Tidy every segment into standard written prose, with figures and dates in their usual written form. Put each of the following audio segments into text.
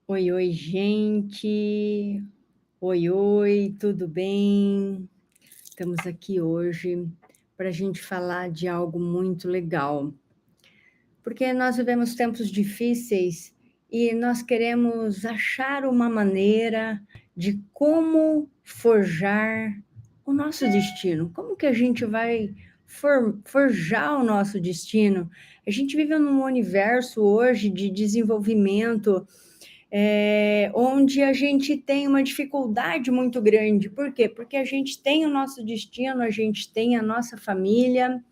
Oi, oi, gente. Oi, oi, tudo bem? Estamos aqui hoje para a gente falar de algo muito legal, porque nós vivemos tempos difíceis e nós queremos achar uma maneira de como forjar o nosso destino. Como que a gente vai forjar o nosso destino? A gente vive num universo hoje de desenvolvimento onde a gente tem uma dificuldade muito grande. Por quê? Porque a gente tem o nosso destino, a gente tem a nossa família.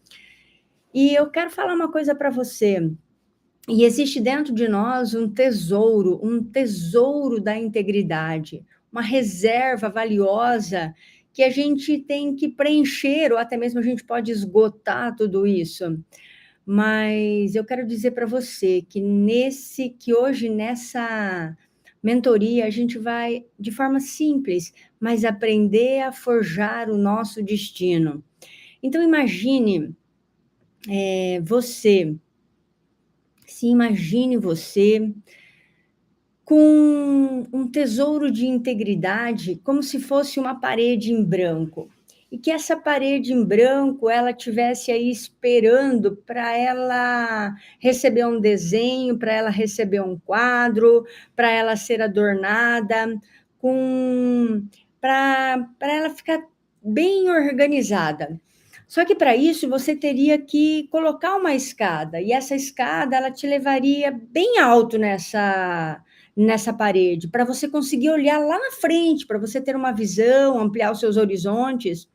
E eu quero falar uma coisa para você. E existe dentro de nós um tesouro da integridade, uma reserva valiosa que a gente tem que preencher, ou até mesmo a gente pode esgotar tudo isso. Mas eu quero dizer para você que hoje nessa mentoria a gente vai de forma simples, mas aprender a forjar o nosso destino. Então imagine você, se imagine você com um tesouro de integridade, como se fosse uma parede em branco. E que essa parede em branco, ela tivesse aí esperando para ela receber um desenho, para ela receber um quadro, para ela ser adornada, para ela ficar bem organizada. Só que para isso você teria que colocar uma escada, e essa escada ela te levaria bem alto nessa parede, para você conseguir olhar lá na frente, para você ter uma visão, ampliar os seus horizontes.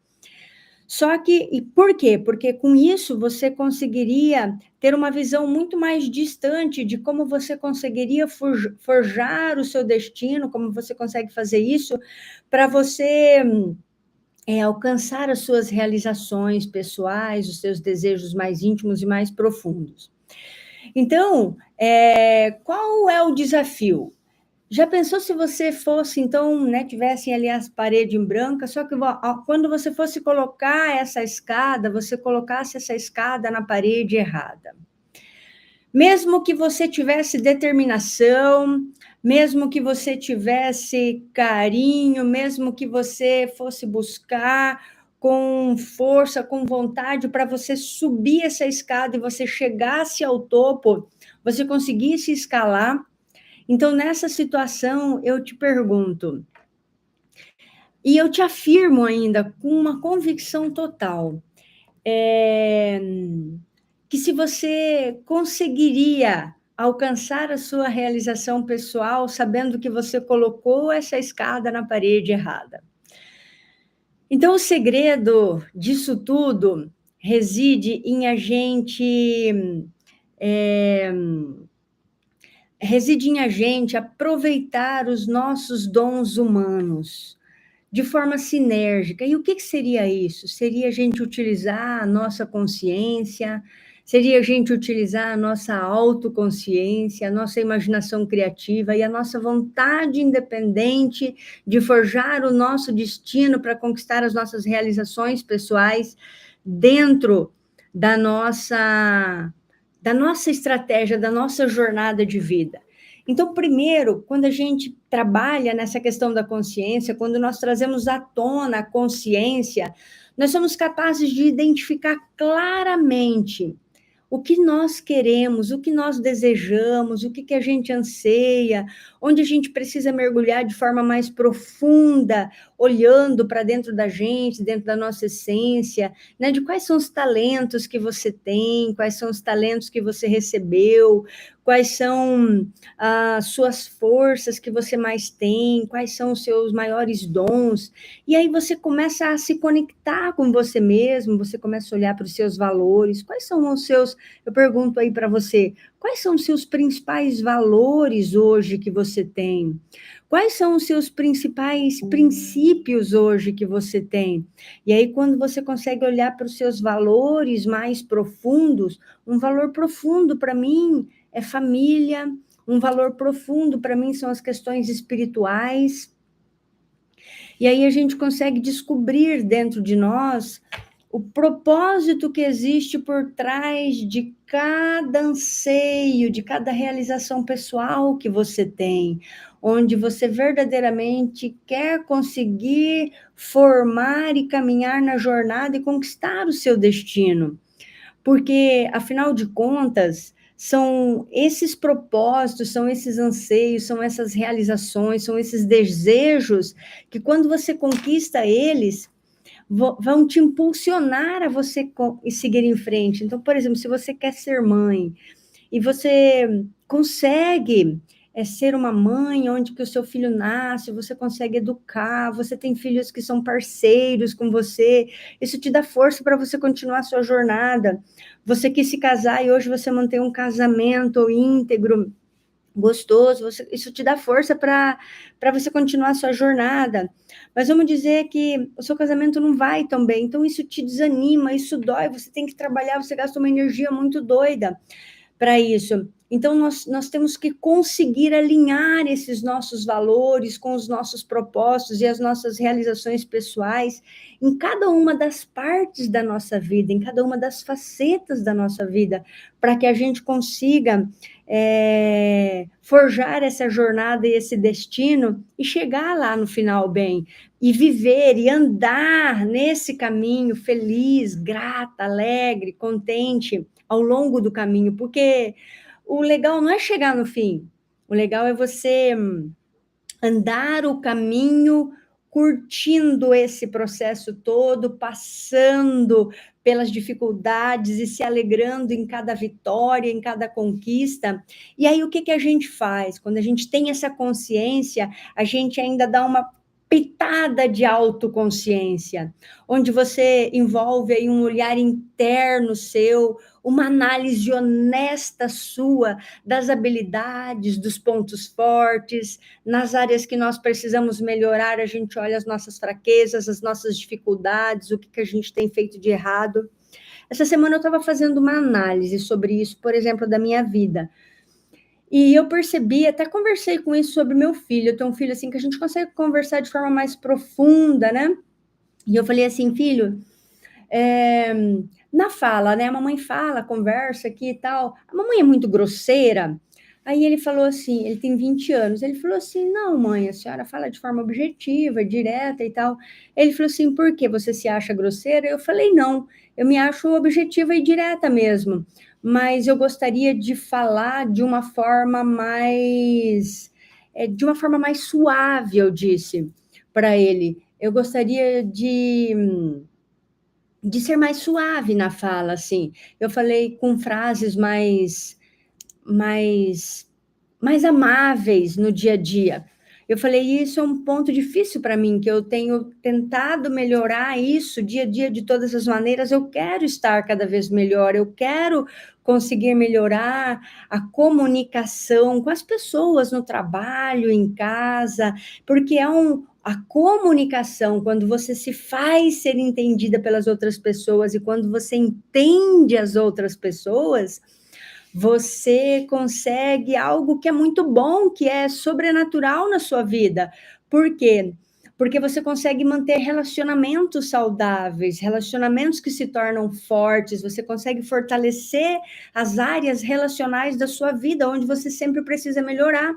Só que, e por quê? Porque com isso você conseguiria ter uma visão muito mais distante de como você conseguiria forjar o seu destino, como você consegue fazer isso para você alcançar as suas realizações pessoais, os seus desejos mais íntimos e mais profundos. Então, qual é o desafio? Já pensou se você fosse, então, né, tivessem ali as paredes em branca, só que quando você fosse colocar essa escada, você colocasse essa escada na parede errada? Mesmo que você tivesse determinação, mesmo que você tivesse carinho, mesmo que você fosse buscar com força, com vontade para você subir essa escada e você chegasse ao topo, você conseguisse escalar. Então, nessa situação, eu te pergunto, e eu te afirmo ainda com uma convicção total, que se você conseguiria alcançar a sua realização pessoal sabendo que você colocou essa escada na parede errada. Então, o segredo disso tudo reside em a gente aproveitar os nossos dons humanos de forma sinérgica. E o que seria isso? Seria a gente utilizar a nossa consciência, seria a gente utilizar a nossa autoconsciência, a nossa imaginação criativa e a nossa vontade independente de forjar o nosso destino para conquistar as nossas realizações pessoais dentro da nossa estratégia, da nossa jornada de vida. Então, primeiro, quando a gente trabalha nessa questão da consciência, quando nós trazemos à tona a consciência, nós somos capazes de identificar claramente o que nós queremos, o que nós desejamos, o que a gente anseia, onde a gente precisa mergulhar de forma mais profunda, olhando para dentro da gente, dentro da nossa essência, né, de quais são os talentos que você tem, quais são os talentos que você recebeu, quais são as suas forças que você mais tem, quais são os seus maiores dons, e aí você começa a se conectar com você mesmo, você começa a olhar para os seus valores, quais são os seus, eu pergunto aí para você, quais são os seus principais valores hoje que você tem? Quais são os seus principais princípios hoje que você tem? E aí, quando você consegue olhar para os seus valores mais profundos, um valor profundo para mim é família, um valor profundo para mim são as questões espirituais. E aí a gente consegue descobrir dentro de nós o propósito que existe por trás de cada anseio, de cada realização pessoal que você tem, onde você verdadeiramente quer conseguir formar e caminhar na jornada e conquistar o seu destino. Porque, afinal de contas, são esses propósitos, são esses anseios, são essas realizações, são esses desejos que, quando você conquista eles, vão te impulsionar a você seguir em frente. Então, por exemplo, se você quer ser mãe e você consegue ser uma mãe onde que o seu filho nasce, você consegue educar, você tem filhos que são parceiros com você, isso te dá força para você continuar a sua jornada. Você quis se casar e hoje você mantém um casamento íntegro, gostoso, isso te dá força para você continuar a sua jornada. Mas vamos dizer que o seu casamento não vai tão bem, então isso te desanima, isso dói, você tem que trabalhar, você gasta uma energia muito doida para isso. Então, nós temos que conseguir alinhar esses nossos valores com os nossos propósitos e as nossas realizações pessoais em cada uma das partes da nossa vida, em cada uma das facetas da nossa vida, para que a gente consiga forjar essa jornada e esse destino e chegar lá no final bem, e viver e andar nesse caminho feliz, grata, alegre, contente, ao longo do caminho, porque o legal não é chegar no fim, o legal é você andar o caminho curtindo esse processo todo, passando pelas dificuldades e se alegrando em cada vitória, em cada conquista. E aí o que que a gente faz? Quando a gente tem essa consciência, a gente ainda dá uma pitada de autoconsciência, onde você envolve aí um olhar interno seu, uma análise honesta sua das habilidades, dos pontos fortes, nas áreas que nós precisamos melhorar, a gente olha as nossas fraquezas, as nossas dificuldades, o que que a gente tem feito de errado. Essa semana eu estava fazendo uma análise sobre isso, por exemplo, da minha vida. E eu percebi, até conversei com isso sobre meu filho. Eu tenho um filho assim que a gente consegue conversar de forma mais profunda, né? E eu falei assim, filho, na fala, né? A mamãe fala, conversa aqui e tal. A mamãe é muito grosseira. Aí ele falou assim, ele tem 20 anos, ele falou assim, não, mãe, a senhora fala de forma objetiva, direta e tal. Ele falou assim, por que você se acha grosseira? Eu falei, não, eu me acho objetiva e direta mesmo, mas eu gostaria de falar de uma forma mais suave, eu disse para ele. Eu gostaria de ser mais suave na fala, assim. Eu falei com frases mais, mais amáveis no dia a dia. Eu falei, isso é um ponto difícil para mim, que eu tenho tentado melhorar isso dia a dia de todas as maneiras. Eu quero estar cada vez melhor, eu quero conseguir melhorar a comunicação com as pessoas no trabalho, em casa, porque a comunicação, quando você se faz ser entendida pelas outras pessoas e quando você entende as outras pessoas, você consegue algo que é muito bom, que é sobrenatural na sua vida. Por quê? Porque você consegue manter relacionamentos saudáveis, relacionamentos que se tornam fortes, você consegue fortalecer as áreas relacionais da sua vida, onde você sempre precisa melhorar.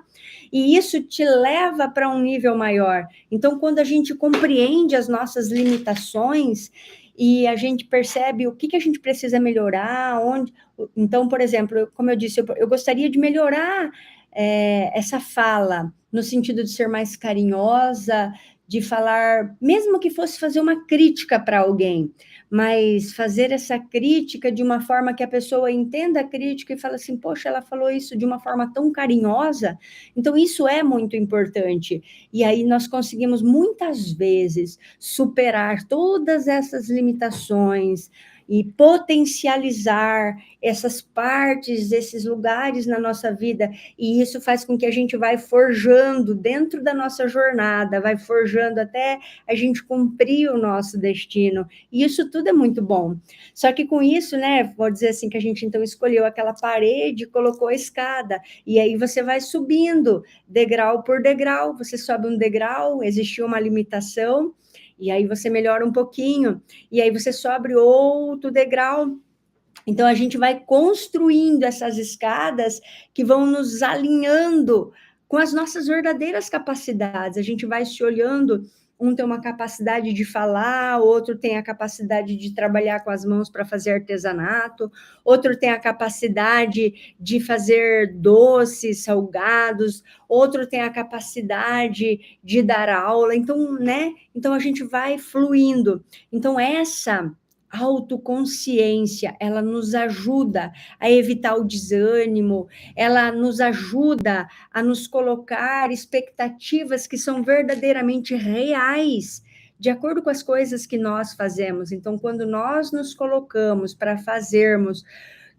E isso te leva para um nível maior. Então, quando a gente compreende as nossas limitações e a gente percebe o que a gente precisa melhorar, onde. Então, por exemplo, como eu disse, eu gostaria de melhorar essa fala, no sentido de ser mais carinhosa, de falar, mesmo que fosse fazer uma crítica para alguém, mas fazer essa crítica de uma forma que a pessoa entenda a crítica e fala assim, poxa, ela falou isso de uma forma tão carinhosa, então isso é muito importante. E aí nós conseguimos muitas vezes superar todas essas limitações e potencializar essas partes, esses lugares na nossa vida, e isso faz com que a gente vai forjando dentro da nossa jornada, vai forjando até a gente cumprir o nosso destino, e isso tudo é muito bom. Só que com isso, né, vou dizer assim, que a gente então escolheu aquela parede, colocou a escada, e aí você vai subindo, degrau por degrau, você sobe um degrau, existiu uma limitação, e aí você melhora um pouquinho, e aí você sobe outro degrau. Então, a gente vai construindo essas escadas que vão nos alinhando com as nossas verdadeiras capacidades. A gente vai se olhando, um tem uma capacidade de falar, outro tem a capacidade de trabalhar com as mãos para fazer artesanato, outro tem a capacidade de fazer doces, salgados, outro tem a capacidade de dar aula. Então, né? Então, a gente vai fluindo. Então, essa autoconsciência, ela nos ajuda a evitar o desânimo, ela nos ajuda a nos colocar expectativas que são verdadeiramente reais, de acordo com as coisas que nós fazemos. Então, quando nós nos colocamos para fazermos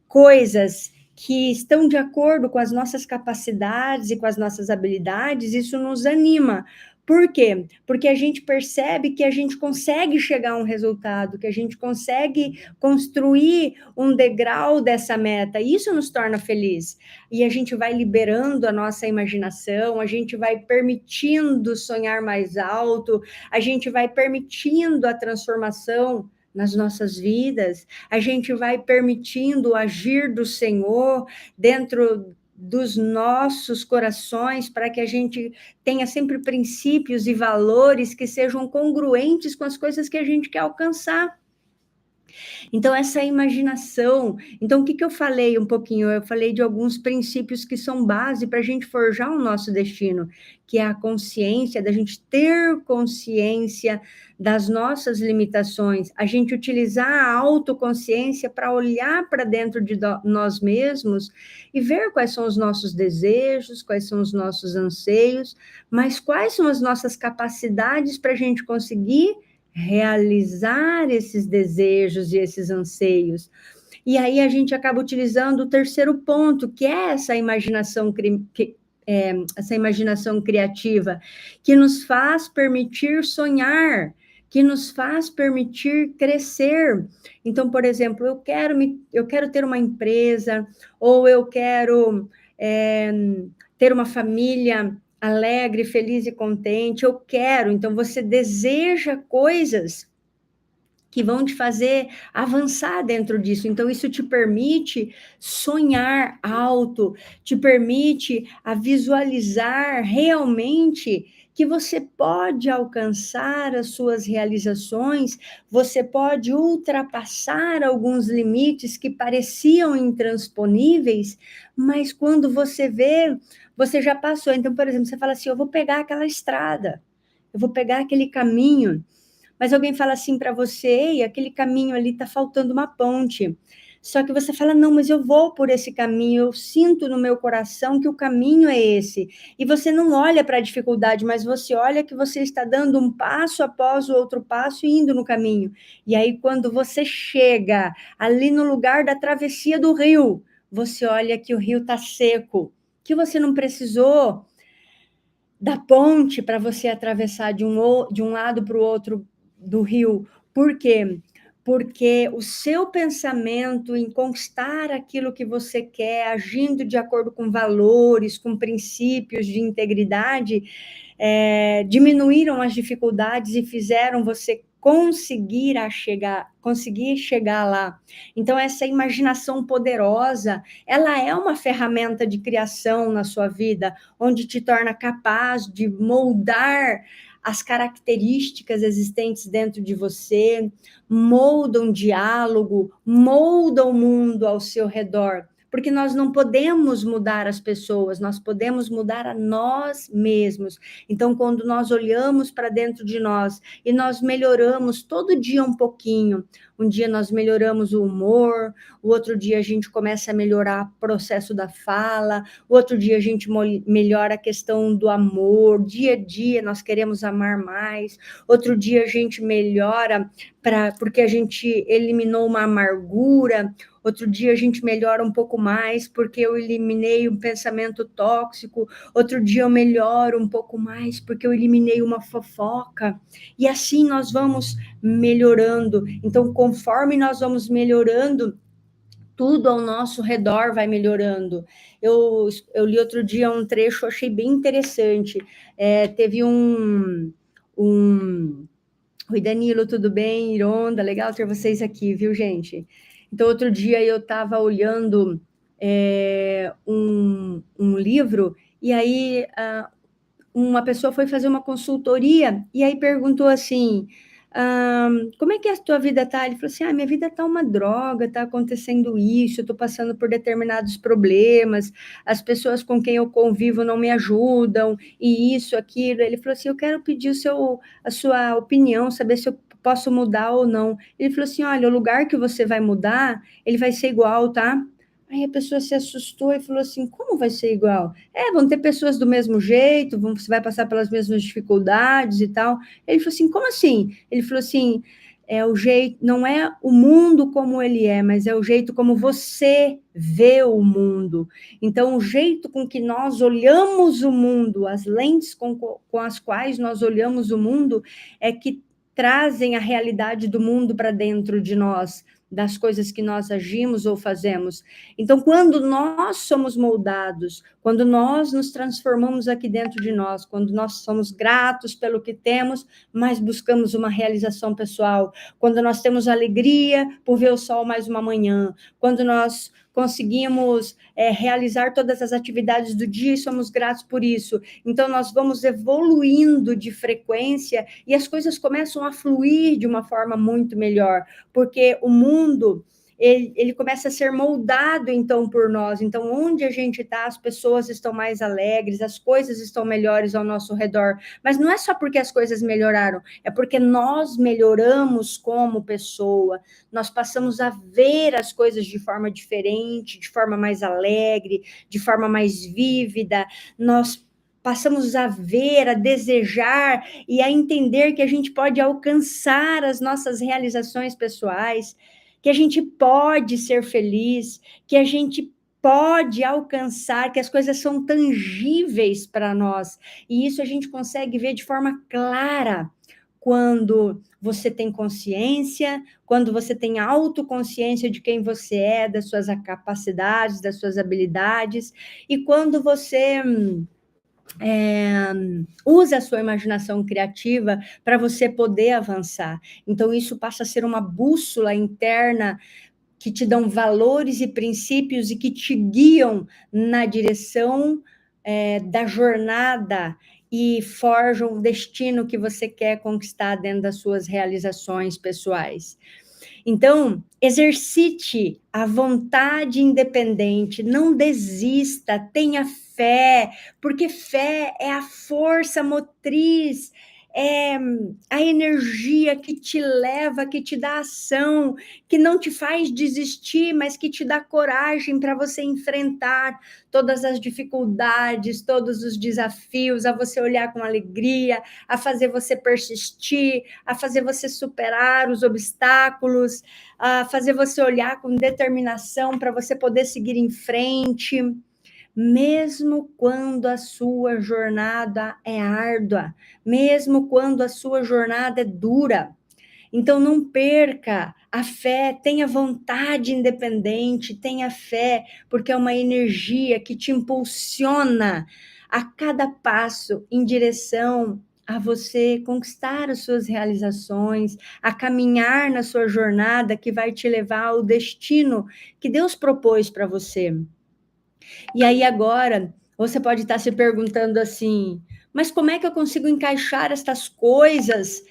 coisas que estão de acordo com as nossas capacidades e com as nossas habilidades, isso nos anima. Por quê? Porque a gente percebe que a gente consegue chegar a um resultado, que a gente consegue construir um degrau dessa meta, e isso nos torna feliz. E a gente vai liberando a nossa imaginação, a gente vai permitindo sonhar mais alto, a gente vai permitindo a transformação nas nossas vidas, a gente vai permitindo o agir do Senhor dentro dos nossos corações, para que a gente tenha sempre princípios e valores que sejam congruentes com as coisas que a gente quer alcançar. Então, essa imaginação. Então, o que eu falei um pouquinho? Eu falei de alguns princípios que são base para a gente forjar o nosso destino, que é a consciência, da gente ter consciência das nossas limitações, a gente utilizar a autoconsciência para olhar para dentro de nós mesmos e ver quais são os nossos desejos, quais são os nossos anseios, mas quais são as nossas capacidades para a gente conseguir realizar esses desejos e esses anseios. E aí a gente acaba utilizando o terceiro ponto, que é essa imaginação, essa imaginação criativa, que nos faz permitir sonhar, que nos faz permitir crescer. Então, por exemplo, eu quero ter uma empresa, ou eu quero ter uma família alegre, feliz e contente, eu quero. Então, você deseja coisas que vão te fazer avançar dentro disso. Então, isso te permite sonhar alto, te permite a visualizar realmente que você pode alcançar as suas realizações, você pode ultrapassar alguns limites que pareciam intransponíveis, mas quando você vê, você já passou. Então, por exemplo, você fala assim, eu vou pegar aquela estrada, eu vou pegar aquele caminho, mas alguém fala assim para você, e aquele caminho ali está faltando uma ponte. Só que você fala, não, mas eu vou por esse caminho, eu sinto no meu coração que o caminho é esse. E você não olha para a dificuldade, mas você olha que você está dando um passo após o outro passo e indo no caminho. E aí, quando você chega ali no lugar da travessia do rio, você olha que o rio está seco, que você não precisou da ponte para você atravessar de um lado para o outro do rio. Por quê? Porque o seu pensamento em conquistar aquilo que você quer, agindo de acordo com valores, com princípios de integridade, diminuíram as dificuldades e fizeram você conseguir chegar lá. Então, essa imaginação poderosa, ela é uma ferramenta de criação na sua vida, onde te torna capaz de moldar as características existentes dentro de você, molda um diálogo, molda o mundo ao seu redor. Porque nós não podemos mudar as pessoas, nós podemos mudar a nós mesmos. Então, quando nós olhamos para dentro de nós e nós melhoramos todo dia um pouquinho, um dia nós melhoramos o humor, o outro dia a gente começa a melhorar o processo da fala, o outro dia a gente melhora a questão do amor, dia a dia nós queremos amar mais, outro dia a gente melhora porque a gente eliminou uma amargura, outro dia a gente melhora um pouco mais porque eu eliminei um pensamento tóxico, outro dia eu melhoro um pouco mais porque eu eliminei uma fofoca, e assim nós vamos melhorando. Então, conforme nós vamos melhorando, tudo ao nosso redor vai melhorando. Eu li outro dia um trecho, achei bem interessante. Teve um Oi, Danilo, tudo bem? Ironda, legal ter vocês aqui, viu, gente? Então, outro dia eu estava olhando um livro, e aí uma pessoa foi fazer uma consultoria, e aí perguntou assim, como é que a tua vida tá? Ele falou assim, minha vida tá uma droga, tá acontecendo isso, eu tô passando por determinados problemas, as pessoas com quem eu convivo não me ajudam, e isso, aquilo. Ele falou assim, eu quero pedir a sua opinião, saber se eu posso mudar ou não. Ele falou assim, olha, o lugar que você vai mudar, ele vai ser igual, tá? Aí a pessoa se assustou e falou assim, como vai ser igual? Vão ter pessoas do mesmo jeito, você vai passar pelas mesmas dificuldades e tal. Ele falou assim, como assim? Ele falou assim, é o jeito, não é o mundo como ele é, mas é o jeito como você vê o mundo. Então, o jeito com que nós olhamos o mundo, as lentes com as quais nós olhamos o mundo, é que trazem a realidade do mundo para dentro de nós, das coisas que nós agimos ou fazemos. Então, quando nós somos moldados, quando nós nos transformamos aqui dentro de nós, quando nós somos gratos pelo que temos, mas buscamos uma realização pessoal, quando nós temos alegria por ver o sol mais uma manhã, quando nós conseguimos realizar todas as atividades do dia e somos gratos por isso, então nós vamos evoluindo de frequência e as coisas começam a fluir de uma forma muito melhor, porque o mundo ele começa a ser moldado, então, por nós. Então, onde a gente está, as pessoas estão mais alegres, as coisas estão melhores ao nosso redor. Mas não é só porque as coisas melhoraram, é porque nós melhoramos como pessoa, nós passamos a ver as coisas de forma diferente, de forma mais alegre, de forma mais vívida, nós passamos a ver, a desejar e a entender que a gente pode alcançar as nossas realizações pessoais, que a gente pode ser feliz, que a gente pode alcançar, que as coisas são tangíveis para nós. E isso a gente consegue ver de forma clara quando você tem consciência, quando você tem autoconsciência de quem você é, das suas capacidades, das suas habilidades, e quando você usa a sua imaginação criativa para você poder avançar. Então, isso passa a ser uma bússola interna que te dão valores e princípios e que te guiam na direção da jornada e forjam o destino que você quer conquistar dentro das suas realizações pessoais. Então, exercite a vontade independente, não desista, tenha fé, porque fé é a força motriz, é a energia que te leva, que te dá ação, que não te faz desistir, mas que te dá coragem para você enfrentar todas as dificuldades, todos os desafios, a você olhar com alegria, a fazer você persistir, a fazer você superar os obstáculos, a fazer você olhar com determinação para você poder seguir em frente, mesmo quando a sua jornada é árdua, mesmo quando a sua jornada é dura. Então, não perca a fé, tenha vontade independente, tenha fé, porque é uma energia que te impulsiona a cada passo em direção a você conquistar as suas realizações, a caminhar na sua jornada que vai te levar ao destino que Deus propôs para você. E aí agora, você pode estar se perguntando assim, mas como é que eu consigo encaixar estas coisas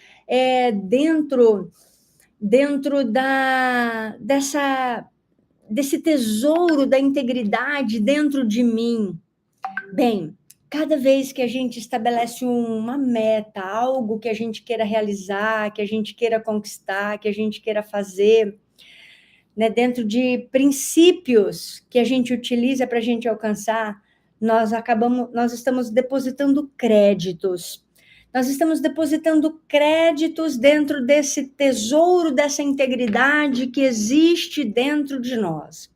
dentro desse tesouro da integridade dentro de mim? Bem, cada vez que a gente estabelece uma meta, algo que a gente queira realizar, que a gente queira conquistar, que a gente queira fazer, né, dentro de princípios que a gente utiliza para a gente alcançar, nós estamos depositando créditos. Nós estamos depositando créditos dentro desse tesouro, dessa integridade que existe dentro de nós.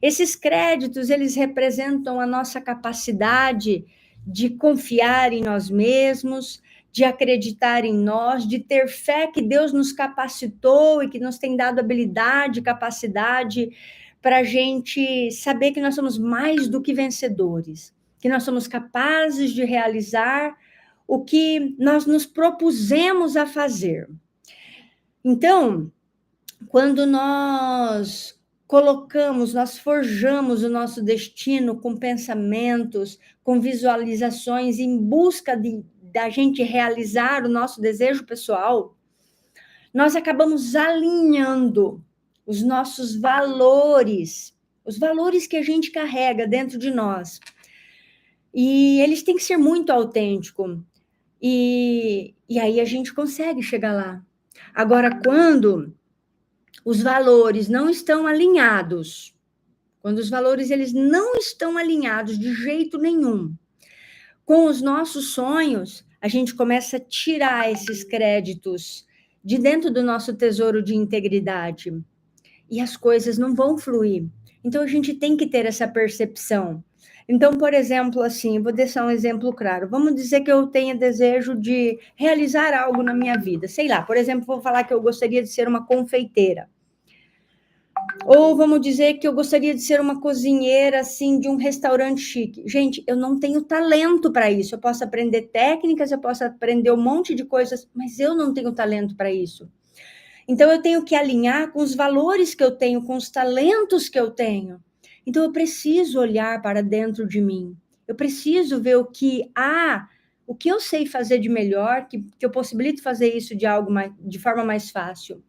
Esses créditos, eles representam a nossa capacidade de confiar em nós mesmos, de acreditar em nós, de ter fé que Deus nos capacitou e que nos tem dado habilidade, capacidade para a gente saber que nós somos mais do que vencedores, que nós somos capazes de realizar o que nós nos propusemos a fazer. Então, quando nós nós forjamos o nosso destino com pensamentos, com visualizações em busca da gente realizar o nosso desejo pessoal, nós acabamos alinhando os nossos valores, os valores que a gente carrega dentro de nós. E eles têm que ser muito autênticos. E aí a gente consegue chegar lá. Agora, quando os valores não estão alinhados, quando os valores eles não estão alinhados de jeito nenhum com os nossos sonhos, a gente começa a tirar esses créditos de dentro do nosso tesouro de integridade e as coisas não vão fluir. Então a gente tem que ter essa percepção. Então, por exemplo, assim, vou deixar um exemplo claro. Vamos dizer que eu tenha desejo de realizar algo na minha vida. Sei lá, por exemplo, vou falar que eu gostaria de ser uma confeiteira. Ou vamos dizer que eu gostaria de ser uma cozinheira, assim, de um restaurante chique. Gente, eu não tenho talento para isso. Eu posso aprender técnicas, eu posso aprender um monte de coisas, mas eu não tenho talento para isso. Então, eu tenho que alinhar com os valores que eu tenho, com os talentos que eu tenho. Então, eu preciso olhar para dentro de mim. Eu preciso ver o que eu sei fazer de melhor, que eu possibilito fazer isso de forma mais fácil.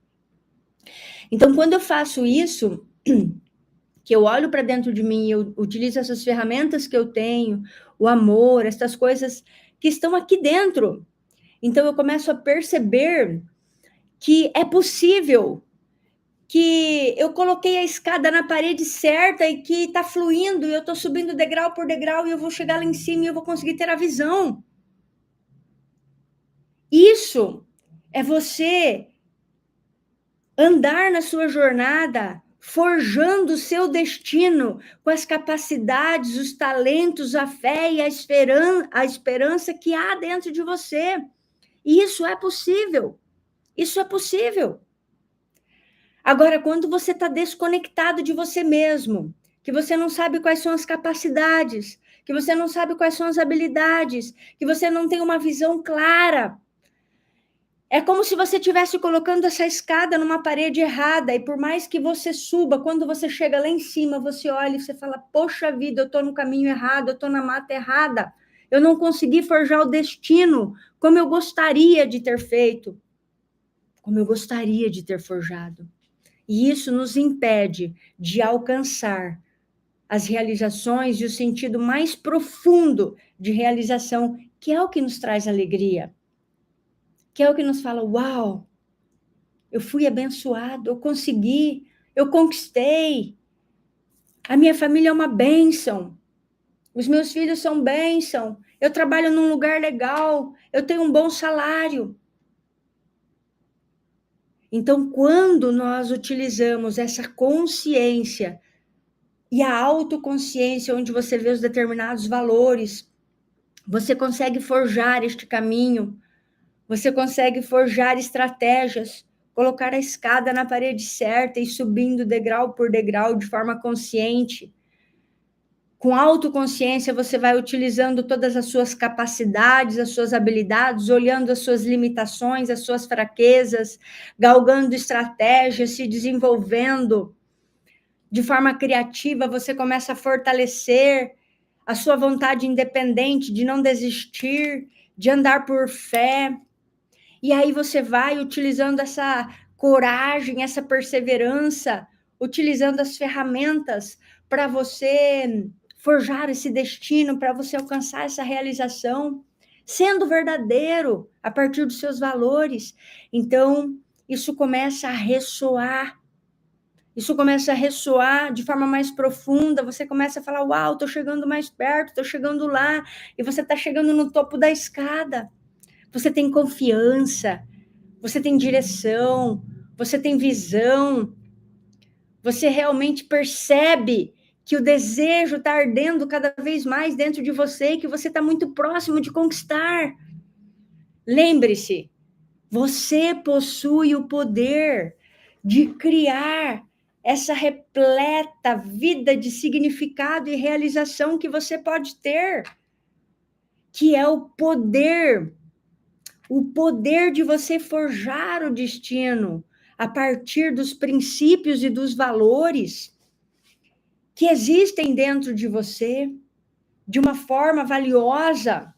Então, quando eu faço isso, que eu olho para dentro de mim, eu utilizo essas ferramentas que eu tenho, o amor, essas coisas que estão aqui dentro. Então, eu começo a perceber que é possível, que eu coloquei a escada na parede certa e que está fluindo, e eu estou subindo degrau por degrau, e eu vou chegar lá em cima e eu vou conseguir ter a visão. Isso é você andar na sua jornada, forjando o seu destino com as capacidades, os talentos, a fé e a esperança que há dentro de você. E isso é possível. Isso é possível. Agora, quando você está desconectado de você mesmo, que você não sabe quais são as capacidades, que você não sabe quais são as habilidades, que você não tem uma visão clara, é como se você estivesse colocando essa escada numa parede errada, e por mais que você suba, quando você chega lá em cima, você olha e você fala, poxa vida, eu estou no caminho errado, eu estou na mata errada, eu não consegui forjar o destino como eu gostaria de ter feito, como eu gostaria de ter forjado. E isso nos impede de alcançar as realizações e o sentido mais profundo de realização, que é o que nos traz alegria, que é o que nos fala, uau, eu fui abençoado, eu consegui, eu conquistei, a minha família é uma bênção, os meus filhos são bênção, eu trabalho num lugar legal, eu tenho um bom salário. Então, quando nós utilizamos essa consciência e a autoconsciência, onde você vê os determinados valores, você consegue forjar este caminho, você consegue forjar estratégias, colocar a escada na parede certa e subindo degrau por degrau de forma consciente. Com autoconsciência, você vai utilizando todas as suas capacidades, as suas habilidades, olhando as suas limitações, as suas fraquezas, galgando estratégias, se desenvolvendo. De forma criativa, você começa a fortalecer a sua vontade independente de não desistir, de andar por fé. E aí você vai utilizando essa coragem, essa perseverança, utilizando as ferramentas para você forjar esse destino, para você alcançar essa realização, sendo verdadeiro a partir dos seus valores. Então, isso começa a ressoar. Isso começa a ressoar de forma mais profunda, você começa a falar, uau, estou chegando mais perto, estou chegando lá, e você está chegando no topo da escada. Você tem confiança, você tem direção, você tem visão, você realmente percebe que o desejo está ardendo cada vez mais dentro de você e que você está muito próximo de conquistar. Lembre-se, você possui o poder de criar essa repleta vida de significado e realização que você pode ter, que é o poder o poder de você forjar o destino a partir dos princípios e dos valores que existem dentro de você, de uma forma valiosa,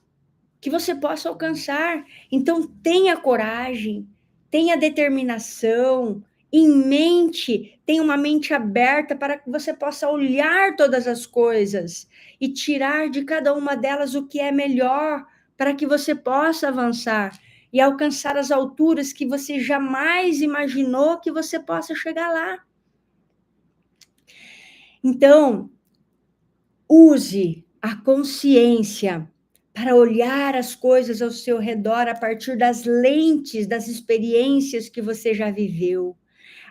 que você possa alcançar. Então, tenha coragem, tenha determinação, em mente, tenha uma mente aberta para que você possa olhar todas as coisas e tirar de cada uma delas o que é melhor para que você possa avançar e alcançar as alturas que você jamais imaginou que você possa chegar lá. Então, use a consciência para olhar as coisas ao seu redor a partir das lentes, das experiências que você já viveu.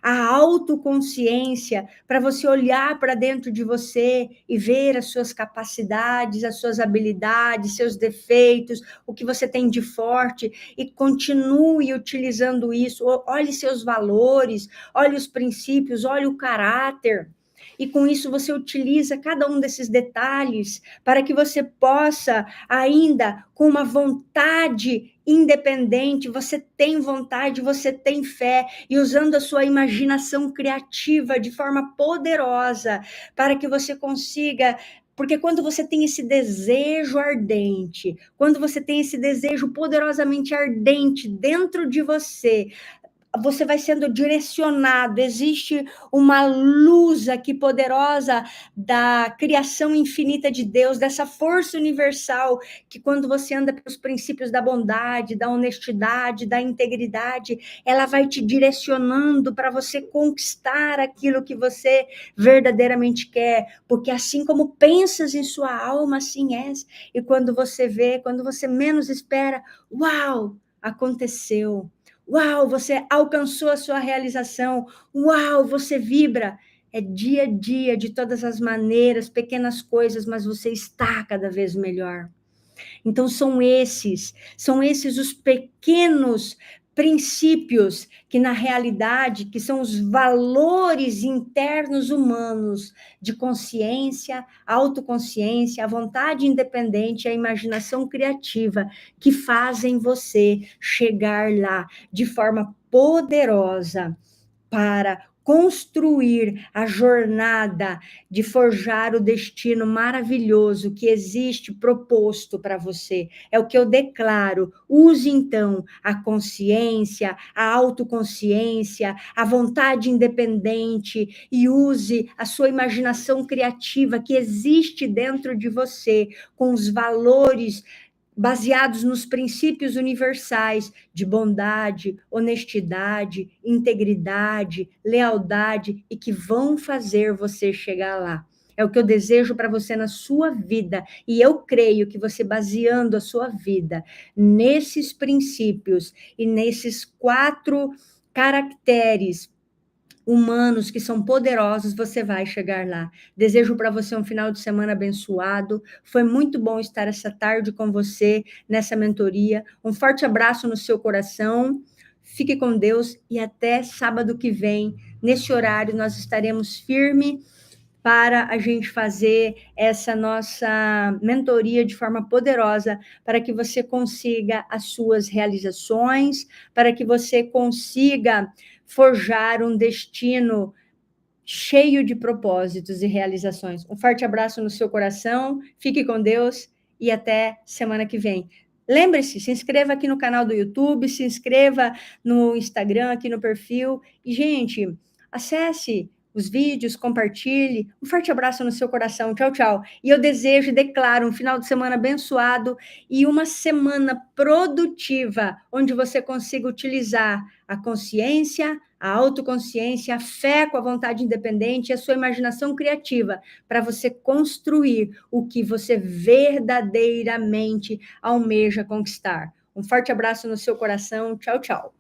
A autoconsciência para você olhar para dentro de você e ver as suas capacidades, as suas habilidades, seus defeitos, o que você tem de forte e continue utilizando isso. Olhe seus valores, olhe os princípios, olhe o caráter. E com isso você utiliza cada um desses detalhes para que você possa, ainda com uma vontade independente, você tem vontade, você tem fé, e usando a sua imaginação criativa de forma poderosa, para que você consiga. Porque quando você tem esse desejo ardente, quando você tem esse desejo poderosamente ardente dentro de você vai sendo direcionado, existe uma luz aqui poderosa da criação infinita de Deus, dessa força universal, que quando você anda pelos princípios da bondade, da honestidade, da integridade, ela vai te direcionando para você conquistar aquilo que você verdadeiramente quer, porque assim como pensas em sua alma, assim és, e quando você vê, quando você menos espera, uau, aconteceu. Uau, você alcançou a sua realização. Uau, você vibra. É dia a dia, de todas as maneiras, pequenas coisas, mas você está cada vez melhor. Então, são esses os pequenos princípios que, na realidade, que são os valores internos humanos de consciência, autoconsciência, a vontade independente, a imaginação criativa, que fazem você chegar lá de forma poderosa para construir a jornada de forjar o destino maravilhoso que existe proposto para você. É o que eu declaro. Use, então, a consciência, a autoconsciência, a vontade independente e use a sua imaginação criativa que existe dentro de você, com os valores baseados nos princípios universais de bondade, honestidade, integridade, lealdade e que vão fazer você chegar lá. É o que eu desejo para você na sua vida. E eu creio que você, baseando a sua vida nesses princípios e nesses 4 caracteres humanos que são poderosos, você vai chegar lá. Desejo para você um final de semana abençoado. Foi muito bom estar essa tarde com você nessa mentoria. Um forte abraço no seu coração. Fique com Deus e até sábado que vem. Nesse horário, nós estaremos firme para a gente fazer essa nossa mentoria de forma poderosa, para que você consiga as suas realizações, para que você consiga forjar um destino cheio de propósitos e realizações. Um forte abraço no seu coração, fique com Deus e até semana que vem. Lembre-se, se inscreva aqui no canal do YouTube, se inscreva no Instagram, aqui no perfil. E, gente, acesse os vídeos, compartilhe. Um forte abraço no seu coração. Tchau, tchau. E eu desejo e declaro um final de semana abençoado e uma semana produtiva, onde você consiga utilizar a consciência, a autoconsciência, a fé com a vontade independente e a sua imaginação criativa para você construir o que você verdadeiramente almeja conquistar. Um forte abraço no seu coração. Tchau, tchau.